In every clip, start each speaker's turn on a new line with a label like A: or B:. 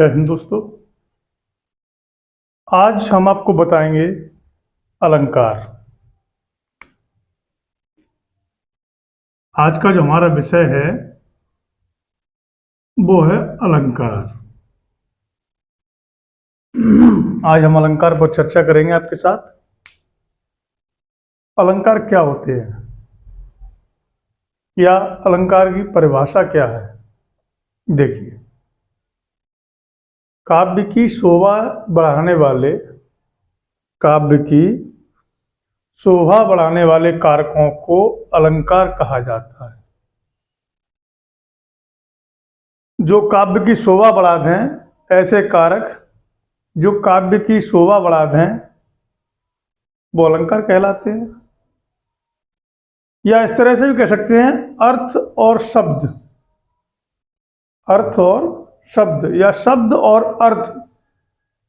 A: जय हिंद दोस्तों। आज हम आपको बताएंगे अलंकार। आज का जो हमारा विषय है वो है अलंकार। आज हम अलंकार पर चर्चा करेंगे आपके साथ। अलंकार क्या होते हैं या अलंकार की परिभाषा क्या है। देखिए, काव्य की शोभा बढ़ाने वाले काव्य की शोभा बढ़ाने वाले कारकों को अलंकार कहा जाता है। जो काव्य की शोभा बढ़ा दें, ऐसे कारक जो काव्य की शोभा बढ़ा दें वो अलंकार कहलाते हैं। या इस तरह से भी कह सकते हैं अर्थ और शब्द, अर्थ और शब्द या शब्द और अर्थ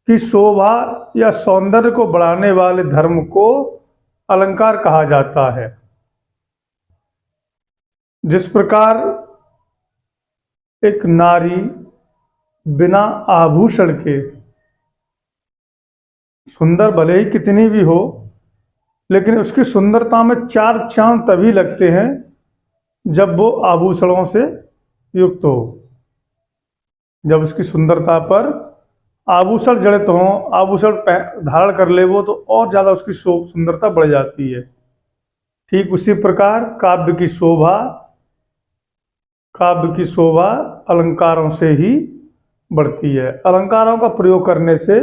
A: की शोभा या सौंदर्य को बढ़ाने वाले धर्म को अलंकार कहा जाता है। जिस प्रकार एक नारी बिना आभूषण के सुंदर भले ही कितनी भी हो, लेकिन उसकी सुंदरता में चार चांद तभी लगते हैं जब वो आभूषणों से युक्त हो, जब उसकी सुंदरता पर आभूषण जड़ित हो, आभूषण धारण कर ले वो, तो और ज़्यादा उसकी सुंदरता बढ़ जाती है। ठीक उसी प्रकार काव्य की शोभा अलंकारों से ही बढ़ती है। अलंकारों का प्रयोग करने से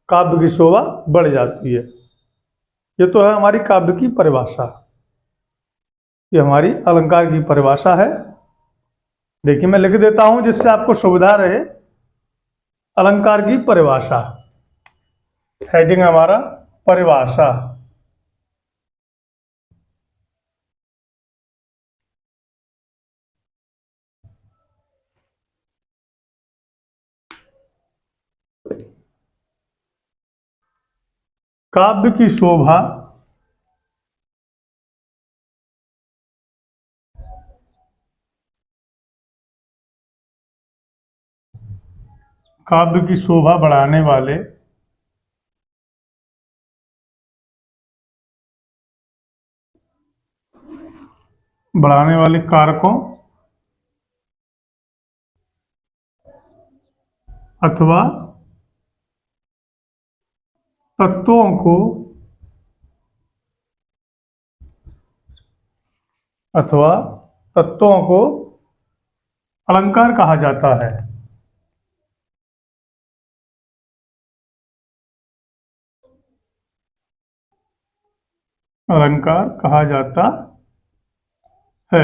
A: काव्य की शोभा बढ़ जाती है। ये तो है हमारी काव्य की परिभाषा, ये हमारी अलंकार की परिभाषा है। देखिए, मैं लिख देता हूं जिससे आपको सुविधा रहे। अलंकार की परिभाषा, हेडिंग हमारा परिभाषा। काव्य की शोभा काव्य की शोभा बढ़ाने वाले कारकों अथवा तत्वों को अलंकार कहा जाता है। अलंकार कहा जाता है।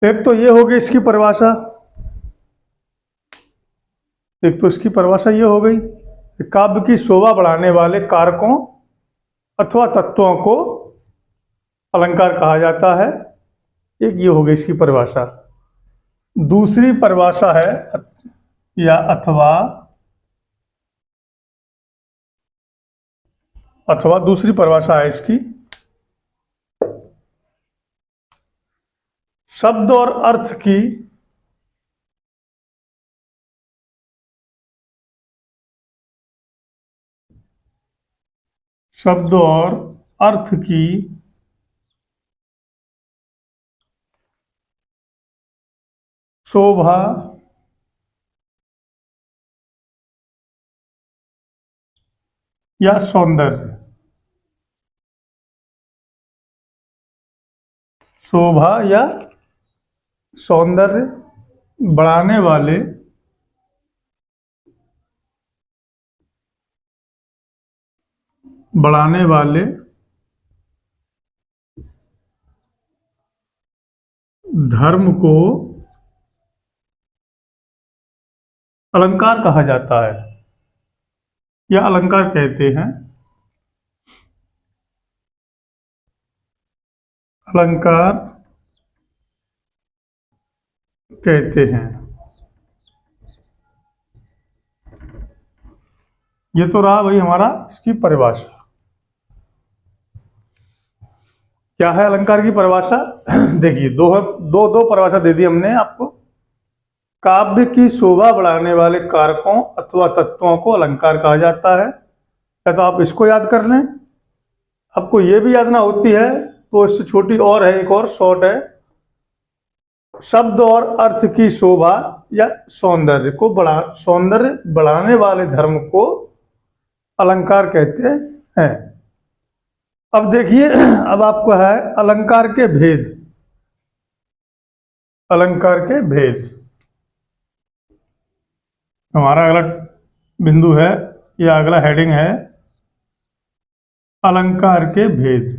A: एक तो ये होगी इसकी परिभाषा, एक तो इसकी परिभाषा ये हो गई कि काव्य की शोभा बढ़ाने वाले कारकों अथवा तत्वों को अलंकार कहा जाता है। एक ये हो गई इसकी परिभाषा। दूसरी परिभाषा है या अथवा दूसरी परिभाषा है इसकी, शब्द और अर्थ की शब्द और अर्थ की शोभा या सौंदर्य, शोभा या सौंदर्य बढ़ाने वाले धर्म को अलंकार कहा जाता है या अलंकार कहते हैं। अलंकार कहते हैं। ये तो रहा भाई हमारा इसकी परिभाषा। क्या है अलंकार की परिभाषा? देखिए, दो परिभाषा दे दी हमने आपको। काव्य की शोभा बढ़ाने वाले कारकों अथवा तत्वों को अलंकार कहा जाता है। या तो आप इसको याद कर लें, आपको ये भी याद ना होती है तो इससे छोटी और है, एक और शॉर्ट है। शब्द और अर्थ की शोभा या सौंदर्य बढ़ाने वाले धर्म को अलंकार कहते हैं। अब देखिए, अब आपको है अलंकार के भेद। अलंकार के भेद हमारा अगला बिंदु है, या अगला हेडिंग है अलंकार के भेद।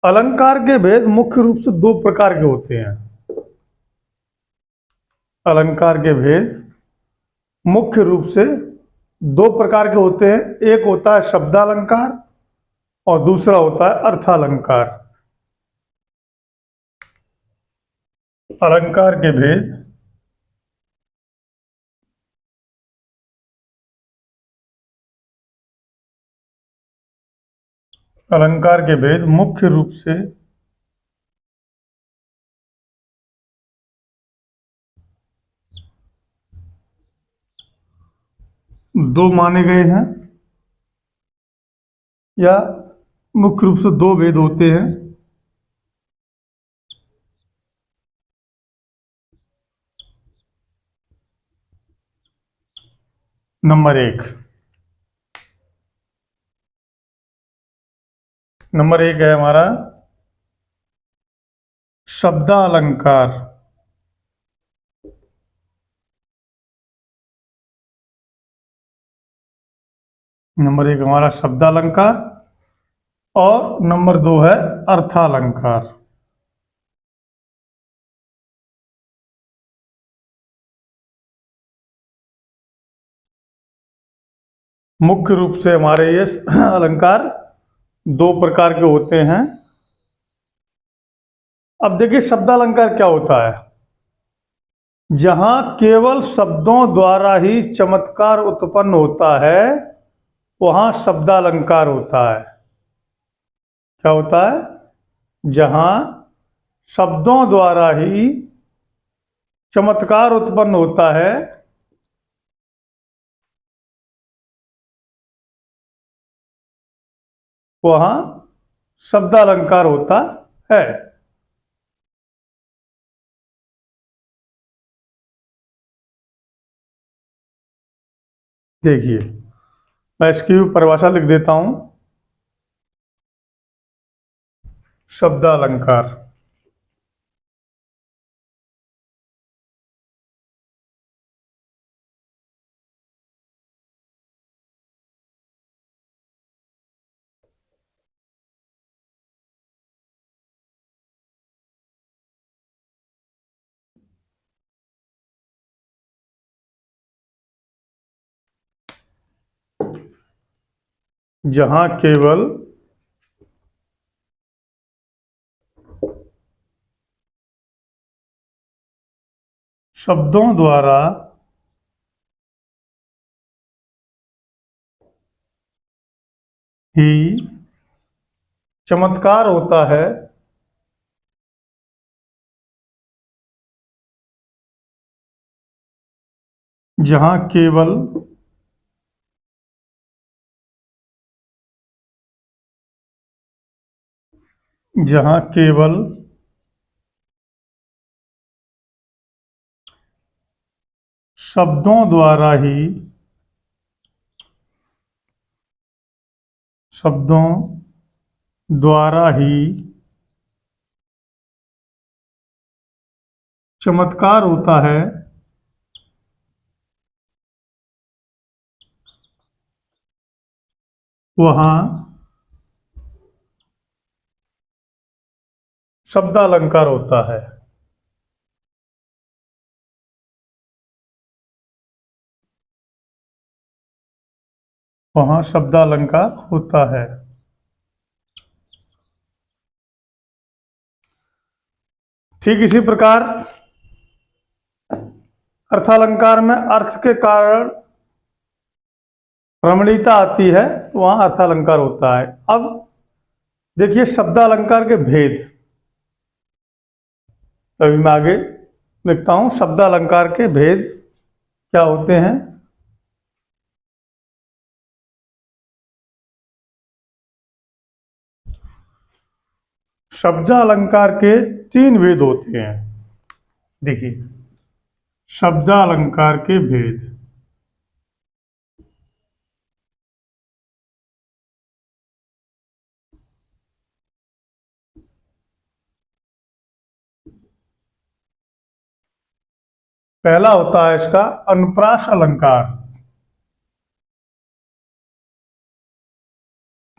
A: अलंकार के भेद मुख्य रूप से दो प्रकार के होते हैं। अलंकार के भेद मुख्य रूप से दो प्रकार के होते हैं। एक होता है शब्दालंकार और दूसरा होता है अर्थालंकार। अलंकार के भेद अलंकार के भेद मुख्य रूप से दो माने गए हैं, या मुख्य रूप से दो भेद होते हैं। नंबर एक है हमारा शब्दालंकार। नंबर एक हमारा शब्दालंकार और नंबर दो है अर्थालंकार। मुख्य रूप से हमारे ये अलंकार दो प्रकार के होते हैं। अब देखिए शब्दालंकार क्या होता है। जहां केवल शब्दों द्वारा ही चमत्कार उत्पन्न होता है वहां शब्दालंकार होता है। क्या होता है? जहां शब्दों द्वारा ही चमत्कार उत्पन्न होता है वहां शब्दालंकार होता है। देखिए मैं इसकी परिभाषा लिख देता हूं। शब्दालंकार जहां केवल शब्दों द्वारा ही चमत्कार होता है जहां केवल जहां केवल शब्दों द्वारा ही शब्दों द्वारा ही चमत्कार होता है वहां शब्दालंकार होता है। वहां शब्दालंकार होता है। ठीक इसी प्रकार अर्थालंकार में अर्थ के कारण रमणीयता आती है तो वहाँ अर्थालंकार होता है। अब देखिए शब्दालंकार के भेद, अभी मैं आगे लिखता हूँ शब्दालंकार के भेद क्या होते हैं। शब्दालंकार के तीन भेद होते हैं। देखिए शब्दालंकार के भेद, पहला होता है इसका अनुप्रास अलंकार।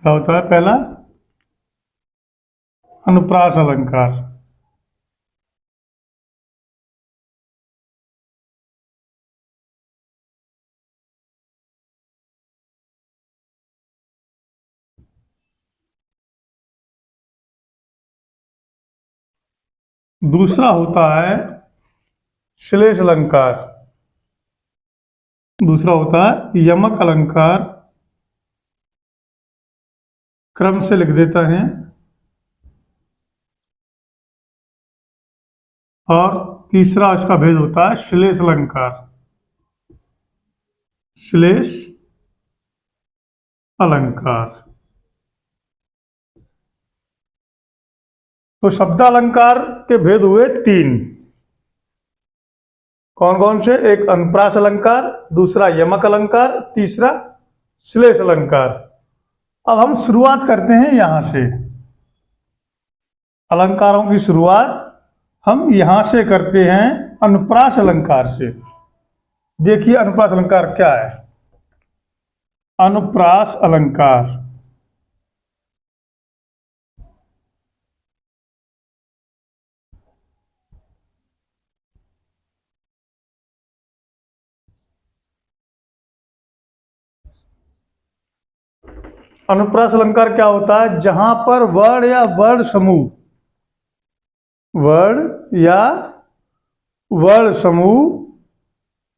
A: क्या होता है पहला? अनुप्रास अलंकार। दूसरा होता है श्लेष अलंकार। दूसरा होता है यमक अलंकार। क्रम से लिख देता है। और तीसरा इसका भेद होता है श्लेष अलंकार। श्लेष अलंकार। तो शब्दालंकार के भेद हुए तीन। कौन कौन से? एक अनुप्रास अलंकार, दूसरा यमक अलंकार, तीसरा श्लेष अलंकार। अब हम शुरुआत करते हैं यहां से। अलंकारों की शुरुआत हम यहां से करते हैं अनुप्रास अलंकार से। देखिए अनुप्रास अलंकार क्या है। अनुप्रास अलंकार, अनुप्रास अलंकार क्या होता है? जहां पर वर्ण या वर्ण समूह, वर्ण या वर्ण समूह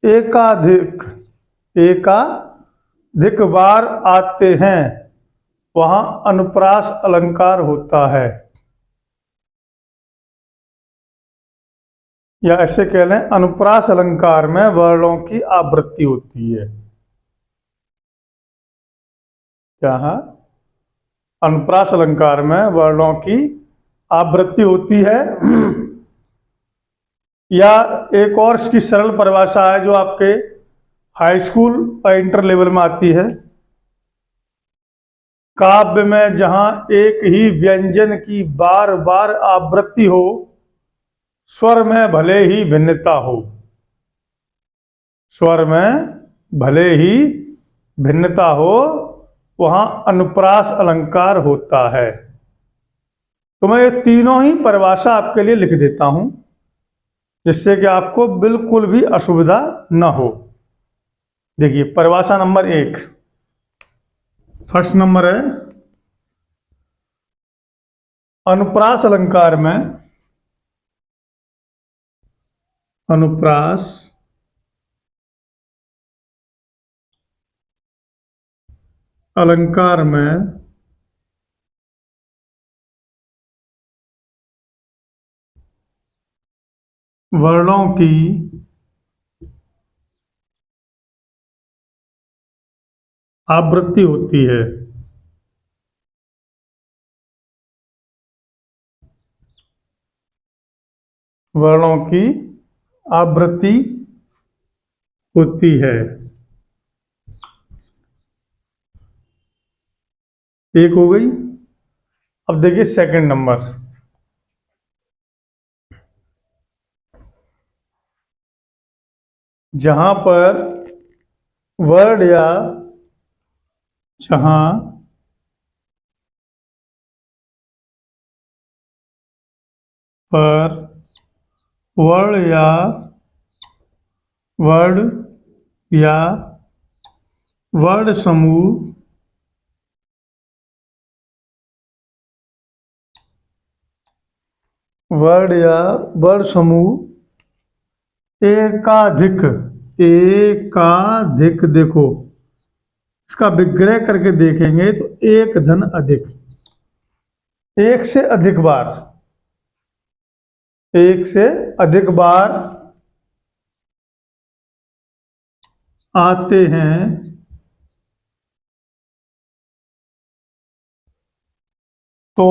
A: एकाधिक बार आते हैं वहां अनुप्रास अलंकार होता है। या ऐसे कह लें अनुप्रास अलंकार में वर्णों की आवृत्ति होती है। क्या है? अनुप्रास अलंकार में वर्णों की आवृत्ति होती है। या एक और इसकी सरल परिभाषा है जो आपके हाई स्कूल और इंटर लेवल में आती है। काव्य में जहां एक ही व्यंजन की बार बार आवृत्ति हो, स्वर में भले ही भिन्नता हो, स्वर में भले ही भिन्नता हो, वहां अनुप्रास अलंकार होता है। तो मैं ये तीनों ही परिभाषा आपके लिए लिख देता हूं जिससे कि आपको बिल्कुल भी असुविधा न हो। देखिए परिभाषा नंबर 1, फर्स्ट नंबर है अनुप्रास अलंकार में, अनुप्रास अलंकार में वर्णों की आवृत्ति होती है। वर्णों की आवृत्ति होती है। एक हो गई। अब देखिए सेकंड नंबर, जहां पर वर्ण या जहां पर वर्ण या वर्ण या वर्ण समूह वर्ण या वर्ण समूह एकाधिक, एकाधिक देखो इसका विग्रह करके देखेंगे तो एक धन अधिक, एक से अधिक बार, एक से अधिक बार आते हैं तो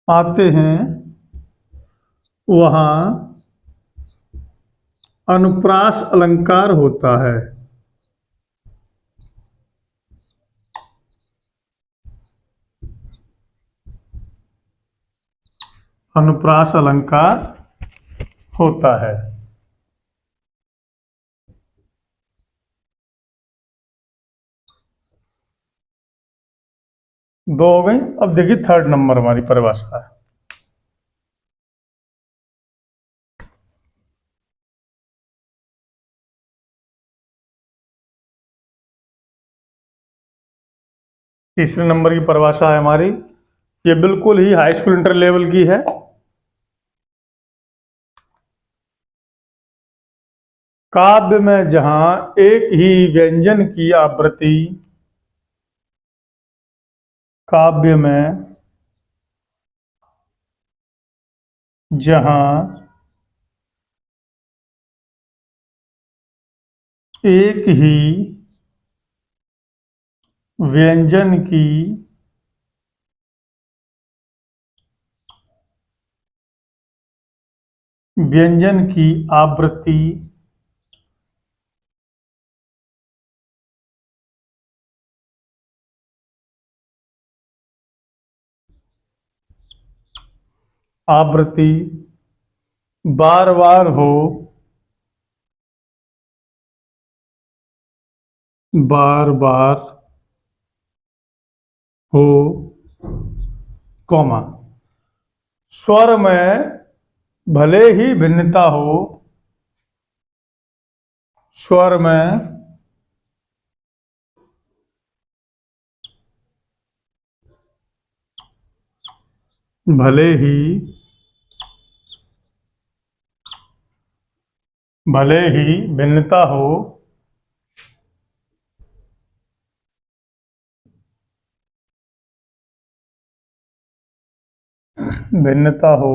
A: आते हैं वहां अनुप्रास अलंकार होता है। अनुप्रास अलंकार होता है। दो हो गई। अब देखिए थर्ड नंबर हमारी परिभाषा है। तीसरे नंबर की परिभाषा है हमारी, ये बिल्कुल ही हाई स्कूल इंटर लेवल की है। काव्य में जहां एक ही व्यंजन की आवृत्ति, काव्य में जहां एक ही व्यंजन की आवृत्ति आवृत्ति बार बार हो, बार बार हो, कॉमा, स्वर में भले ही भिन्नता हो, स्वर में भले ही भिन्नता हो, भिन्नता हो,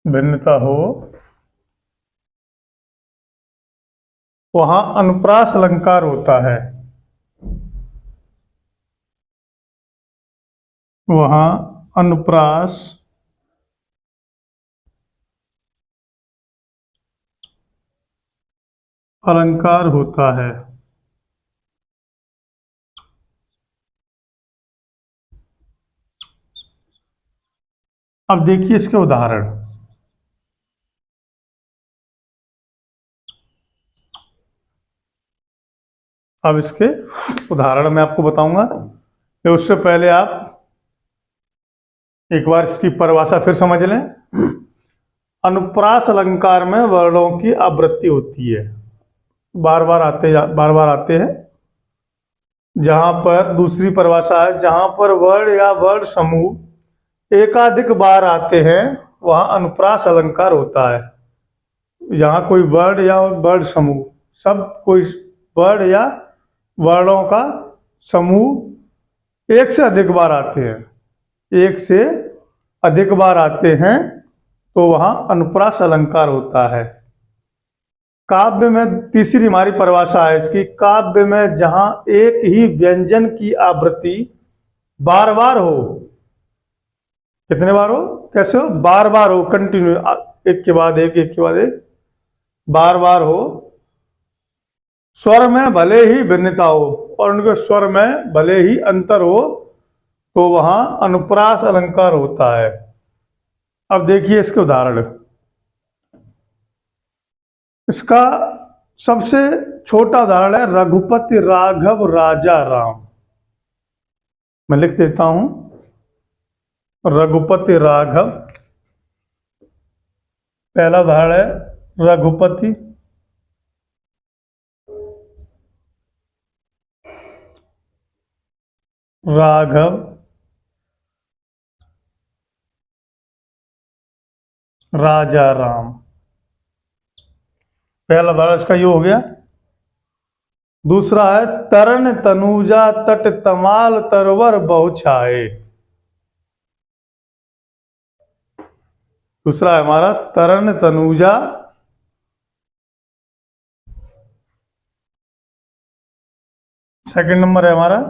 A: भिन्नता हो, वहां अनुप्रास अलंकार होता है। वहां अनुप्रास अलंकार होता है। अब देखिए इसके उदाहरण। अब इसके उदाहरण मैं आपको बताऊंगा, तो उससे पहले आप एक बार इसकी परिभाषा फिर समझ लें। अनुप्रास अलंकार में वर्णों की आवृत्ति होती है, बार बार आते हैं। जहां पर दूसरी परिभाषा है, जहां पर वर्ण या वर्ण समूह एकाधिक बार आते हैं वहां अनुप्रास अलंकार होता है। जहां कोई वर्ण या वर्ण समूह, सब कोई वर्ण या वर्णों का समूह एक से अधिक बार आते हैं, एक से अधिक बार आते हैं तो वहां अनुप्रास अलंकार होता है। काव्य में तीसरी हमारी परिभाषा है इसकी, काव्य में जहां एक ही व्यंजन की आवृत्ति बार बार हो, कितने बार हो, कैसे हो, बार बार हो, कंटिन्यू, एक के बाद एक, एक के बाद एक, बार बार हो, स्वर में भले ही भिन्नता हो और उनके स्वर में भले ही अंतर हो, तो वहां अनुप्रास अलंकार होता है। अब देखिए इसके उदाहरण। इसका सबसे छोटा उदाहरण है रघुपति राघव राजा राम। मैं लिख देता हूं, रघुपति राघव। पहला उदाहरण है रघुपति राघव राजा राम। पहला वाला इसका ये हो गया। दूसरा है तरन तनूजा तट तमाल तरवर बहु छाए। दूसरा है हमारा तरन तनूजा सेकंड नंबर है हमारा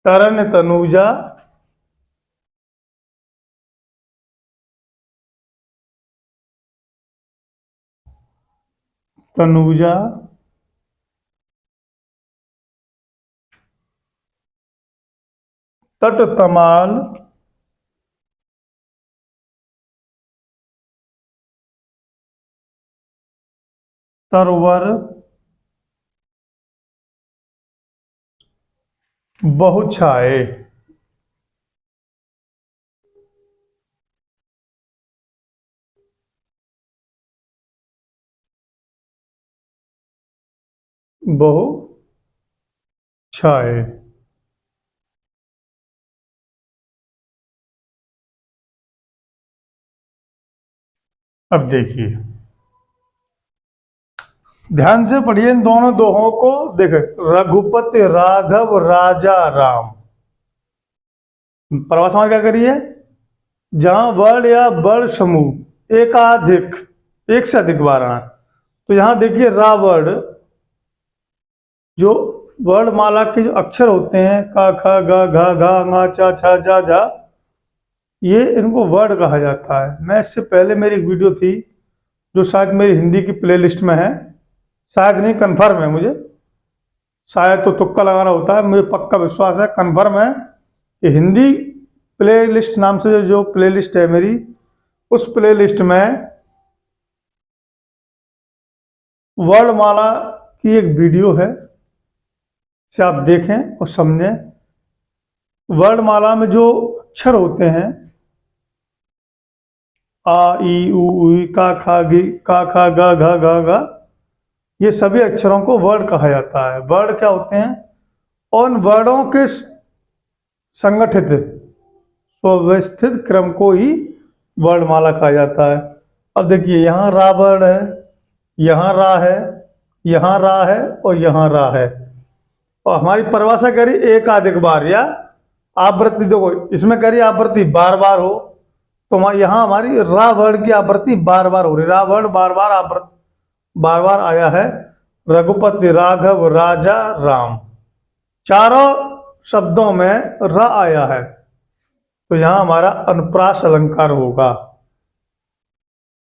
A: तरन तनूजा तनूजा तट तमाल तरवर बहु छाए। बहु छाए। अब देखिए ध्यान से पढ़िए इन दोनों दोहों को। देखे रघुपति राघव राजा राम। प्रवास में क्या करिए, जहां वर्ण या वर्ण समूह एकाधिक एक से अधिक बार आए तो यहां देखिए रा वर्ण जो वर्णमाला के जो अक्षर होते हैं का ख ग घ घ ङ च छ ज झ ये इनको वर्ण कहा जाता है। मैं इससे पहले मेरी एक वीडियो थी जो शायद मेरी हिंदी की प्लेलिस्ट में है, शायद नहीं कन्फर्म है मुझे, शायद तो तुक्का लगाना होता है, मुझे पक्का विश्वास है कन्फर्म है कि हिंदी प्लेलिस्ट नाम से जो प्लेलिस्ट है मेरी, उस प्लेलिस्ट में वर्णमाला की एक वीडियो है, से आप देखें और समझें। वर्णमाला में जो अक्षर होते हैं आ ई उ ऊ का खा ग घ घ, ये सभी अक्षरों को वर्ण कहा जाता है। वर्ण क्या होते हैं, उन वर्णों के संगठित सुव्यवस्थित क्रम को ही वर्णमाला कहा जाता है। अब देखिए यहाँ रा वर्ण है, यहाँ रा है, यहाँ रा है और यहाँ रा है, और हमारी परिभाषा करी एकाधिक बार या आवृत्ति। देखो इसमें करी आवृत्ति बार बार हो तो यहाँ हमारी रा वर्ण की आवृत्ति बार बार हो रही, रा वर्ण बार बार आवृत्ति बार बार आया है। रघुपति राघव राजा राम, चारों शब्दों में र आया है तो यहां हमारा अनुप्रास अलंकार होगा,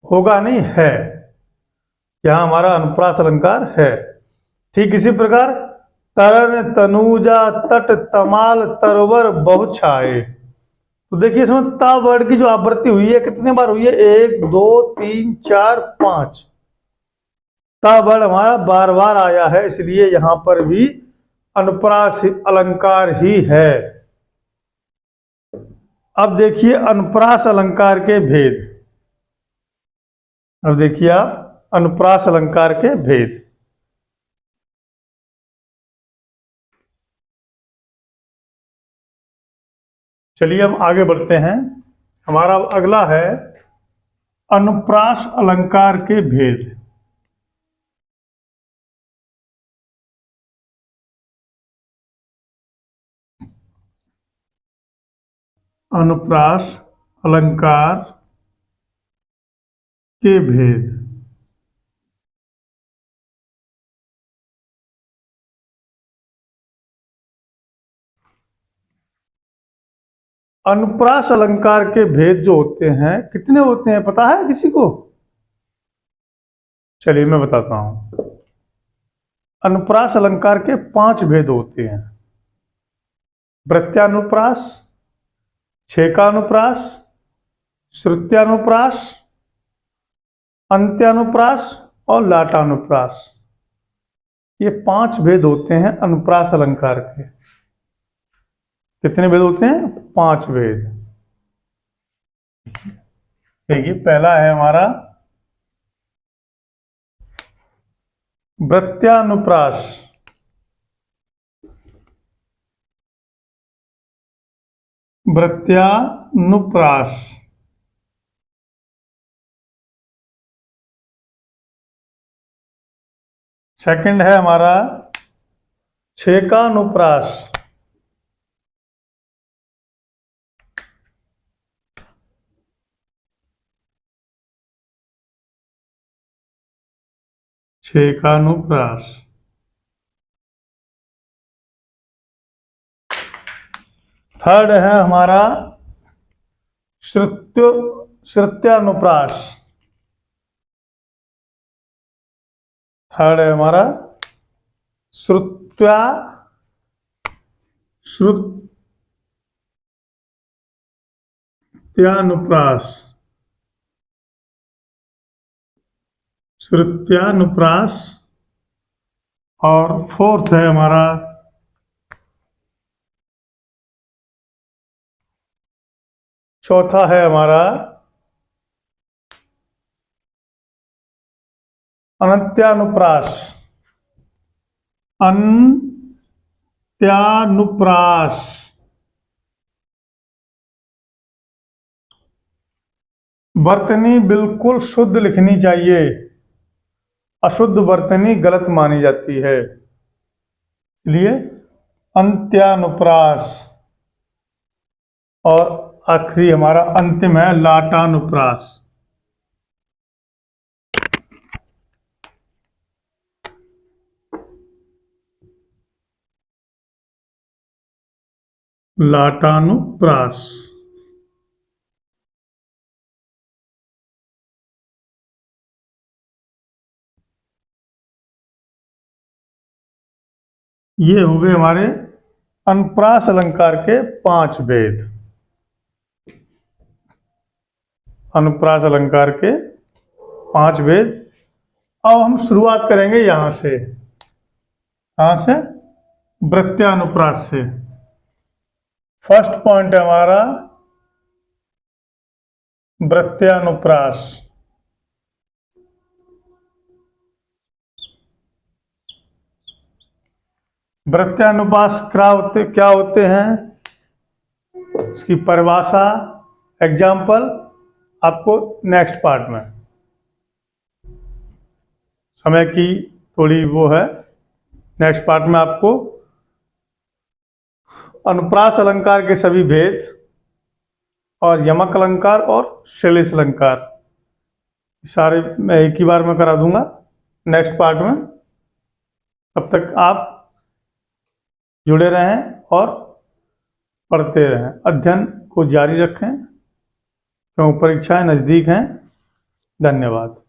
A: होगा नहीं है, यहां हमारा अनुप्रास अलंकार है। ठीक इसी प्रकार तरन तनूजा तट तमाल तरवर बहु छाए, तो देखिए इसमें ता वर्ड की जो आवृत्ति हुई है कितने बार हुई है, 1 2 3 4 5, ता वर्ड हमारा बार बार आया है, इसलिए यहां पर भी अनुप्रास अलंकार ही है। अब देखिए अनुप्रास अलंकार के भेद, अब देखिए आप अनुप्रास अलंकार के भेद। चलिए हम आगे बढ़ते हैं। हमारा अगला है अनुप्रास अलंकार के भेद। अनुप्रास अलंकार के भेद। अनुप्रास अलंकार के भेद जो होते हैं कितने होते हैं पता है किसी को? चलिए मैं बताता हूं। अनुप्रास अलंकार के 5 भेद होते हैं। वृत्यानुप्रास, छेकानुप्रास, श्रुत्यानुप्रास, अंत्यानुप्रास और लाटानुप्रास, ये 5 भेद होते हैं अनुप्रास अलंकार के। कितने भेद होते हैं? 5 भेद। देखिए पहला है हमारा वृत्यानुप्रास। वृत्यानुप्रास सेकंड है हमारा छेकानुप्रास। छेकानुप्रास। थर्ड है हमारा श्रुत्यानुप्रास। थर्ड है हमारा श्रुत्यानुप्रास। श्रुत्यानुप्रास। और फोर्थ है हमारा चौथा है हमारा अन्त्यानुप्रास। अन्त्यानुप्रास। वर्तनी बिल्कुल शुद्ध लिखनी चाहिए, अशुद्ध वर्तनी गलत मानी जाती है, इसलिए अंत्यानुप्रास। और आखिरी हमारा अंतिम है लाटानुप्रास। लाटानुप्रास। ये हो गए हमारे अनुप्रास अलंकार के 5 भेद। अनुप्रास अलंकार के 5 भेद। अब हम शुरुआत करेंगे यहां से, वृत्यानुप्रास से। फर्स्ट पॉइंट है हमारा वृत्यानुप्रास। वृत्यानुप्रास क्या होते हैं, इसकी परिभाषा, एग्जाम्पल आपको नेक्स्ट पार्ट में। समय की थोड़ी वो है, नेक्स्ट पार्ट में आपको अनुप्रास अलंकार के सभी भेद और यमक अलंकार और श्लेष अलंकार सारे मैं एक ही बार में करा दूंगा नेक्स्ट पार्ट में। तब तक आप जुड़े रहें और पढ़ते रहें, अध्ययन को जारी रखें क्योंकि परीक्षाएं नज़दीक हैं। धन्यवाद।